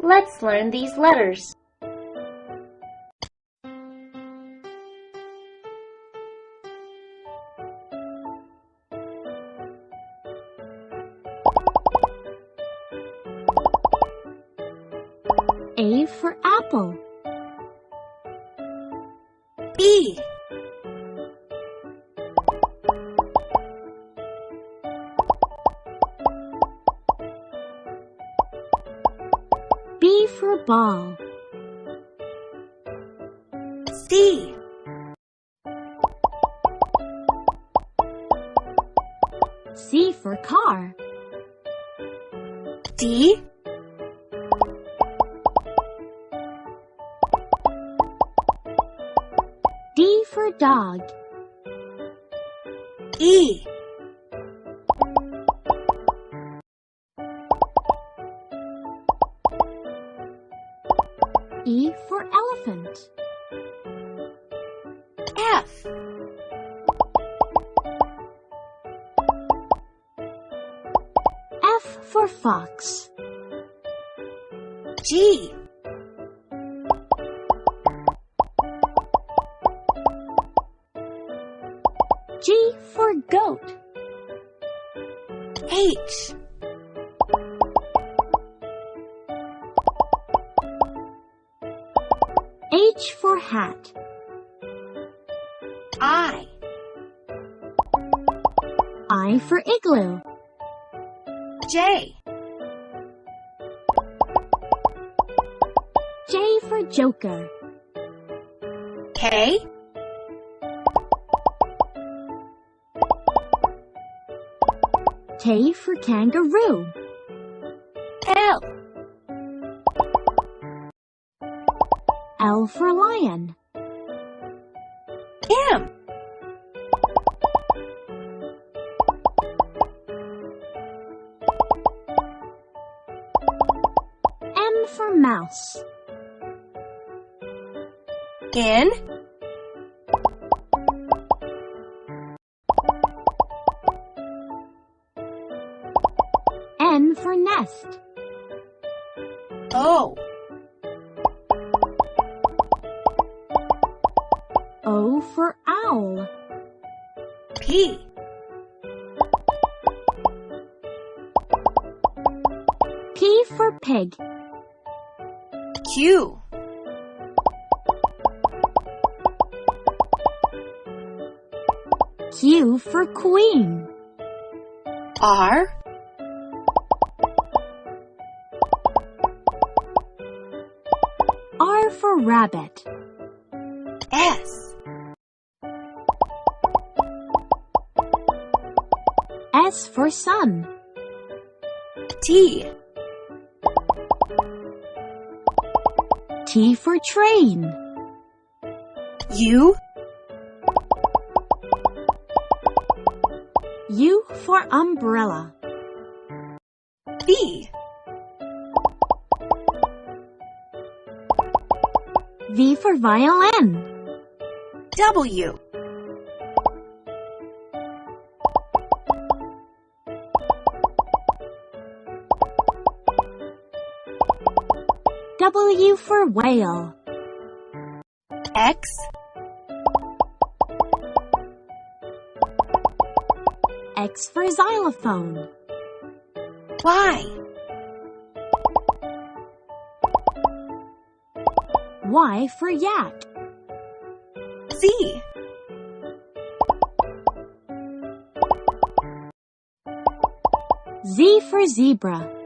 Let's learn these letters. A for apple. B. B for ball. C. C for car. D. D for dog. E. E for elephant. F. F for fox. G. G for goat. H. H for hat. I. I for igloo. J. J for joker. K. K for kangaroo. L. L for lion. M. M for mouse. N. N for nest. O. O for owl. P. P for pig. Q. Q for queen. R. R for rabbit. S. S for sun. T. T for train. U. U for umbrella. V. V for violin. W. W for whale. X. X for xylophone. Y. Y for yak. Z. Z for zebra.